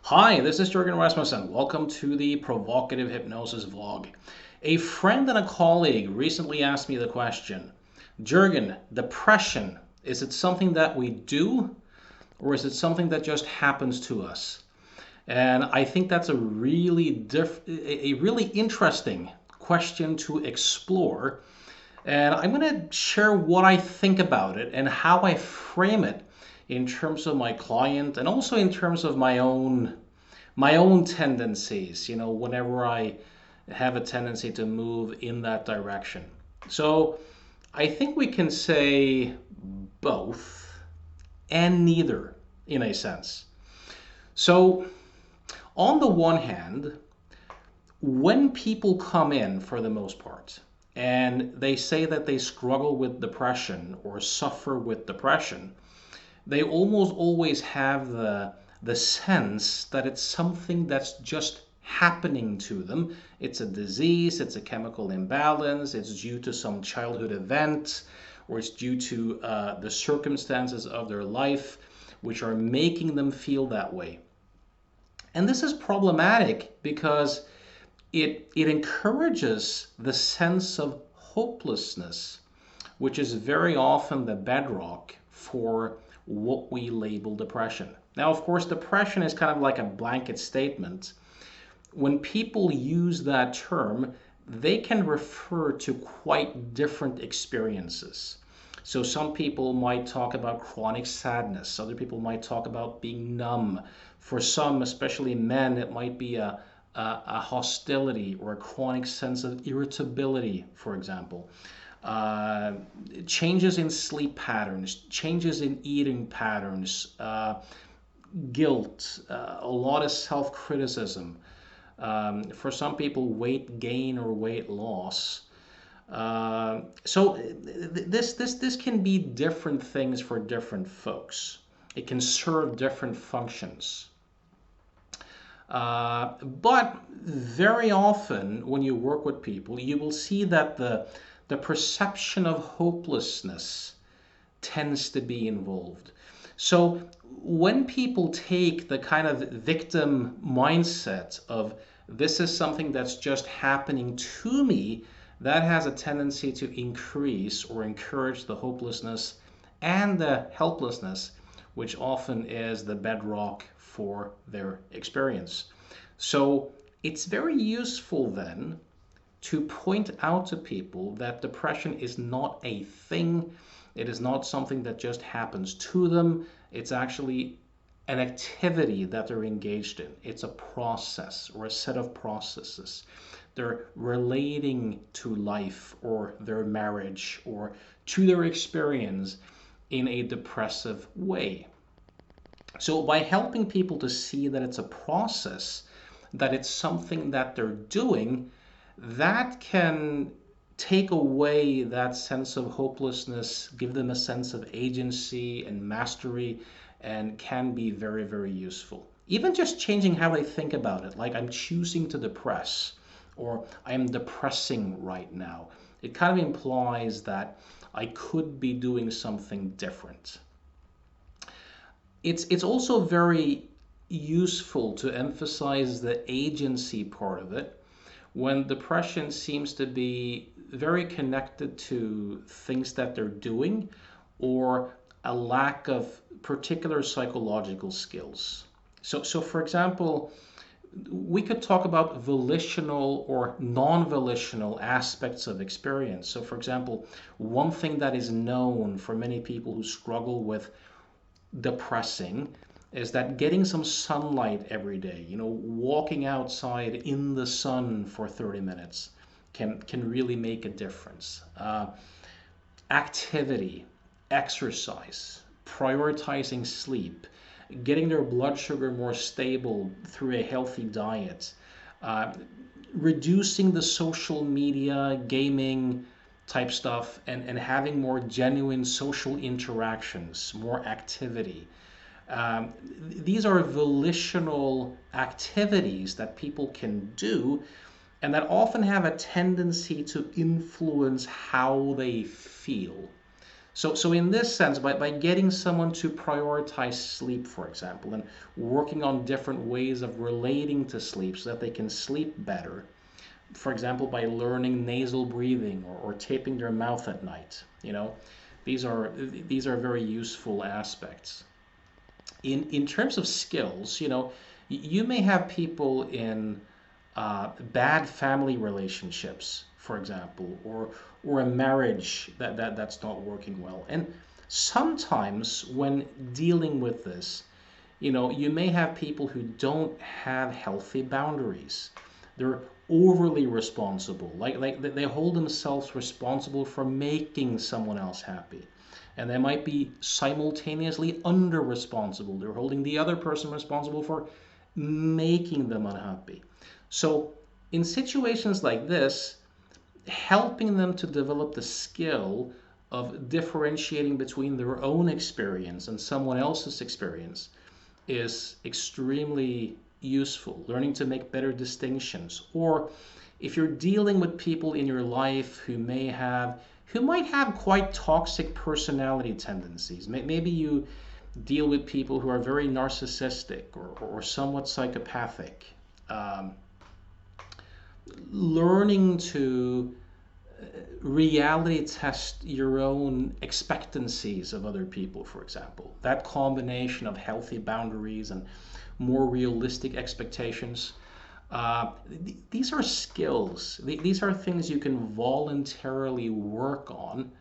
Hi, this is Jürgen Rasmussen. Welcome to the Provocative Hypnosis Vlog. A friend and a colleague recently asked me the question, Jürgen, depression, is it something that we do or is it something that just happens to us? And I think that's a really interesting question to explore. And I'm going to share what I think about it and how I frame it in terms of my client and also in terms of my own tendencies, whenever I have a tendency to move in that direction. So I think we can say both and neither in a sense. So, on the one hand, when people come in for the most part and they say that they struggle with depression or suffer with depression, they almost always have the sense that it's something that's just happening to them. It's a disease, it's a chemical imbalance, it's due to some childhood event, or it's due to the circumstances of their life which are making them feel that way. And this is problematic because it encourages the sense of hopelessness, which is very often the bedrock for what we label depression. Now, of course, depression is kind of like a blanket statement. When people use that term, they can refer to quite different experiences. So some people might talk about chronic sadness. Other people might talk about being numb. For some, especially men, it might be a hostility or a chronic sense of irritability, for example. Uh, Changes in sleep patterns, changes in eating patterns, guilt, a lot of self-criticism. For some people, weight gain or weight loss. So this can be different things for different folks. It can serve different functions. But very often, when you work with people, you will see that the perception of hopelessness tends to be involved. So when people take the kind of victim mindset of this is something that's just happening to me, that has a tendency to increase or encourage the hopelessness and the helplessness, which often is the bedrock for their experience. So it's very useful then to point out to people that depression is not a thing. It is not something that just happens to them. It's actually an activity that they're engaged in. It's a process or a set of processes. They're relating to life or their marriage or to their experience in a depressive way. So by helping people to see that it's a process, that it's something that they're doing, that can take away that sense of hopelessness, give them a sense of agency and mastery, and can be very, very useful. Even just changing how they think about it, like I'm choosing to depress, or I am depressing right now. It kind of implies that I could be doing something different. It's also very useful to emphasize the agency part of it when depression seems to be very connected to things that they're doing or a lack of particular psychological skills. So for example, we could talk about volitional or non-volitional aspects of experience. So for example, one thing that is known for many people who struggle with depressing is that getting some sunlight every day, walking outside in the sun for 30 minutes can really make a difference. Activity, exercise, prioritizing sleep, getting their blood sugar more stable through a healthy diet, uh, reducing the social media, gaming type stuff, and having more genuine social interactions, more activity. These are volitional activities that people can do and that often have a tendency to influence how they feel. So in this sense, by getting someone to prioritize sleep, for example, and working on different ways of relating to sleep so that they can sleep better, for example, by learning nasal breathing or taping their mouth at night, these are very useful aspects. In terms of skills, you may have people in bad family relationships, for example, or a marriage that's not working well. And sometimes when dealing with this, you may have people who don't have healthy boundaries. They're overly responsible, like they hold themselves responsible for making someone else happy. And they might be simultaneously under responsible. They're holding the other person responsible for making them unhappy. So, in situations like this, helping them to develop the skill of differentiating between their own experience and someone else's experience is extremely useful. Learning to make better distinctions. Or if you're dealing with people in your life who might have quite toxic personality tendencies. Maybe you deal with people who are very narcissistic or somewhat psychopathic. Um, Learning to reality test your own expectancies of other people, for example. That combination of healthy boundaries and more realistic expectations. These are skills. These are things you can voluntarily work on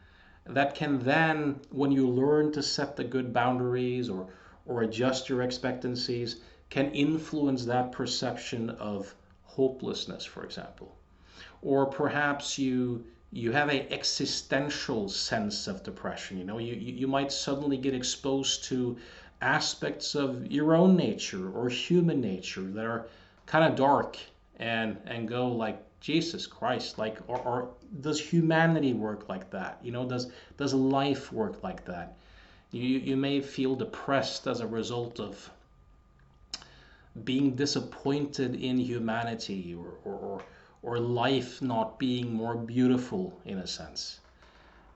that can then, when you learn to set the good boundaries or adjust your expectancies, can influence that perception of hopelessness, for example. Or perhaps you have a existential sense of depression. You might suddenly get exposed to aspects of your own nature or human nature that are kind of dark, and go like, Jesus Christ, like, or does humanity work like that? Does life work like that? You may feel depressed as a result of being disappointed in humanity, or life not being more beautiful in a sense.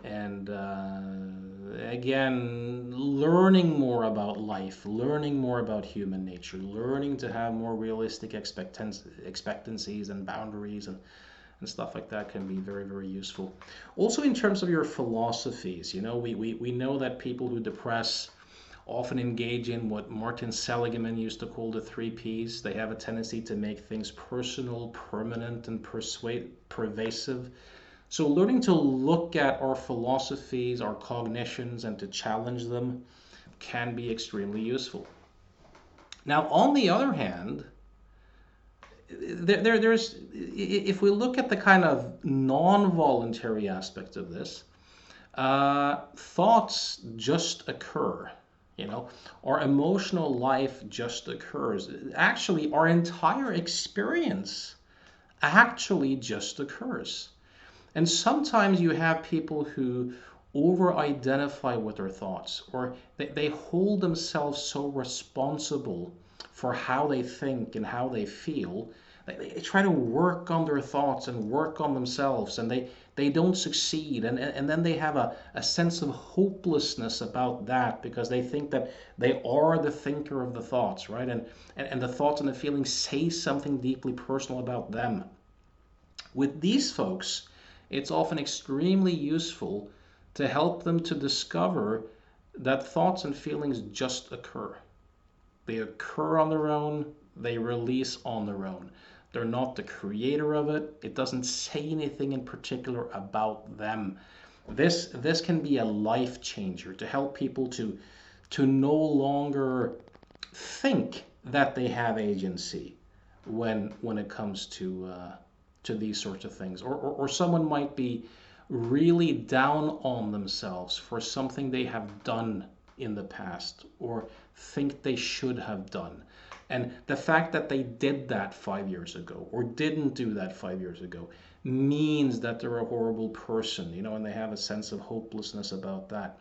And again, learning more about life, learning more about human nature, learning to have more realistic expectancies and boundaries and stuff like that can be very, very useful. Also, in terms of your philosophies, we know that people who depress often engage in what Martin Seligman used to call the three Ps. They have a tendency to make things personal, permanent, and pervasive. So learning to look at our philosophies, our cognitions, and to challenge them can be extremely useful. Now, on the other hand, there's if we look at the kind of non-voluntary aspect of this, thoughts just occur. Our emotional life just occurs. Actually, our entire experience actually just occurs. And sometimes you have people who over-identify with their thoughts, or they hold themselves so responsible for how they think and how they feel. They try to work on their thoughts and work on themselves, and they don't succeed. And then they have a sense of hopelessness about that, because they think that they are the thinker of the thoughts, right? And the thoughts and the feelings say something deeply personal about them. With these folks, it's often extremely useful to help them to discover that thoughts and feelings just occur. They occur on their own, they release on their own. They're not the creator of it. It doesn't say anything in particular about them. This can be a life changer to help people to no longer think that they have agency when it comes to these sorts of things. Or someone might be really down on themselves for something they have done in the past or think they should have done. And the fact that they did that 5 years ago or didn't do that 5 years ago means that they're a horrible person, and they have a sense of hopelessness about that.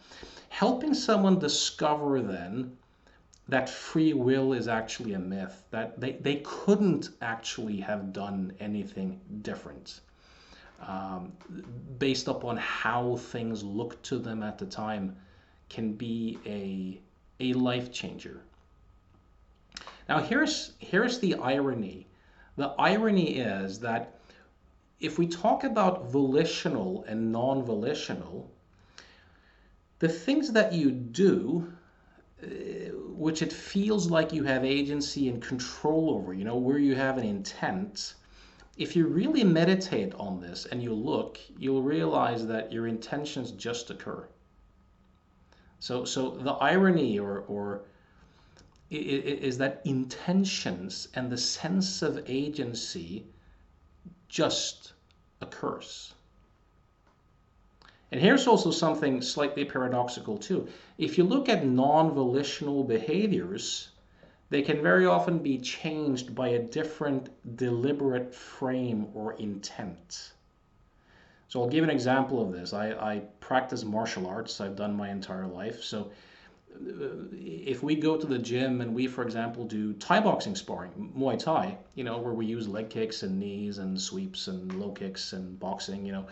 Helping someone discover then that free will is actually a myth, that they couldn't actually have done anything different. based upon how things look to them at the time, can be a life changer. Now here's the irony. The irony is that if we talk about volitional and non-volitional, the things that you do, which it feels like you have agency and control over, where you have an intent, if you really meditate on this and you look, you'll realize that your intentions just occur. So the irony or is that intentions and the sense of agency just occurs. And here's also something slightly paradoxical too. If you look at non-volitional behaviors, they can very often be changed by a different deliberate frame or intent. So I'll give an example of this. I practice martial arts. I've done my entire life. So if we go to the gym and we, for example, do Thai boxing sparring, Muay Thai, where we use leg kicks and knees and sweeps and low kicks and boxing,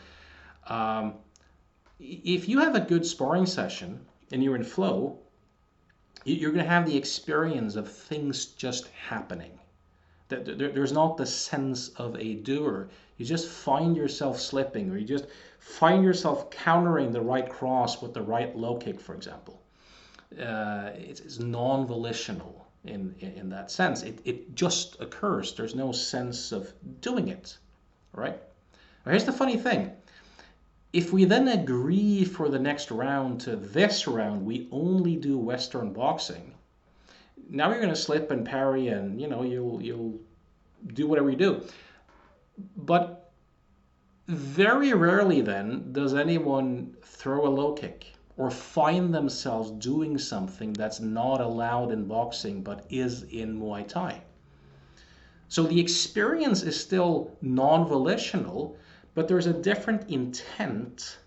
if you have a good sparring session and you're in flow, you're going to have the experience of things just happening. There's not the sense of a doer. You just find yourself slipping, or you just find yourself countering the right cross with the right low kick, for example. It's non-volitional in that sense. It just occurs. There's no sense of doing it, right? Now, here's the funny thing. If we then agree for the next round to this round, we only do Western boxing. Now you're going to slip and parry, and you'll do whatever you do. But very rarely then does anyone throw a low kick or find themselves doing something that's not allowed in boxing but is in Muay Thai. So the experience is still non-volitional, but there's a different intent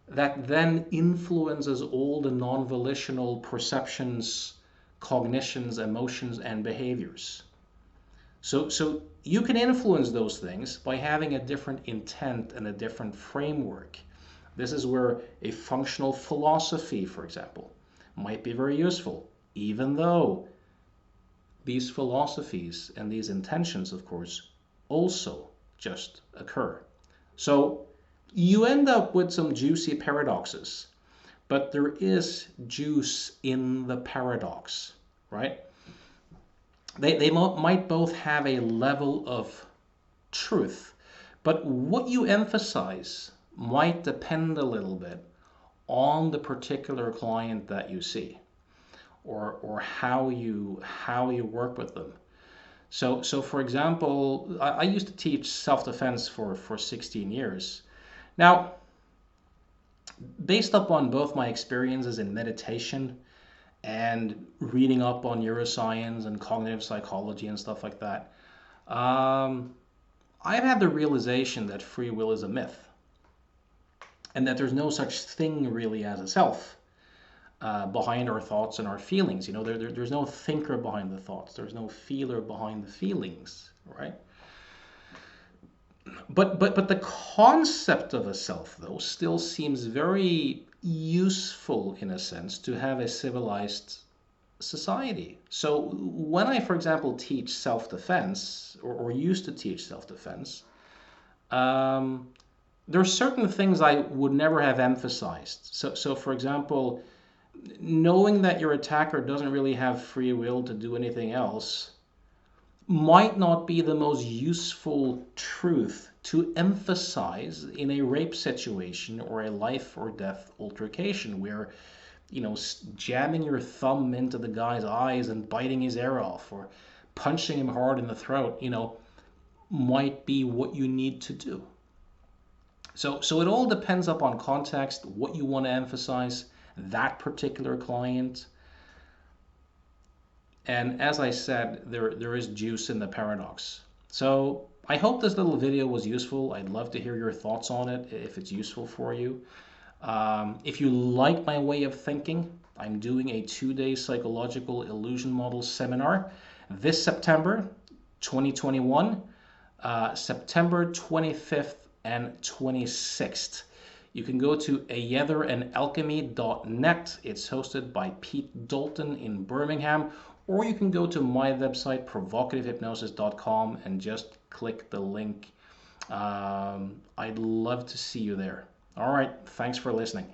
that then influences all the non-volitional perceptions, cognitions, emotions, and behaviors. So you can influence those things by having a different intent and a different framework. This is where a functional philosophy, for example, might be very useful, even though these philosophies and these intentions, of course, also just occur. So you end up with some juicy paradoxes, but there is juice in the paradox, right? They might both have a level of truth, but what you emphasize might depend a little bit on the particular client that you see, or how you work with them. So for example, I used to teach self-defense for 16 years. Now, based upon both my experiences in meditation and reading up on neuroscience and cognitive psychology and stuff like that, I've had the realization that free will is a myth, and that there's no such thing really as a self behind our thoughts and our feelings. There's no thinker behind the thoughts. There's no feeler behind the feelings, right? But the concept of a self, though, still seems very useful in a sense to have a civilized society. So when I, for example, teach self-defense, or used to teach self-defense, there are certain things I would never have emphasized. So for example, knowing that your attacker doesn't really have free will to do anything else might not be the most useful truth to emphasize in a rape situation or a life or death altercation where, jamming your thumb into the guy's eyes and biting his ear off or punching him hard in the throat, might be what you need to do. So it all depends upon context, what you want to emphasize, that particular client. And as I said, there is juice in the paradox. So I hope this little video was useful. I'd love to hear your thoughts on it if it's useful for you. If you like my way of thinking, I'm doing a 2-day psychological illusion model seminar this September 2021, September 25th and 26th. You can go to ayetherandalchemy.net. It's hosted by Pete Dalton in Birmingham, or you can go to my website, provocativehypnosis.com, and just click the link. I'd love to see you there. All right, thanks for listening.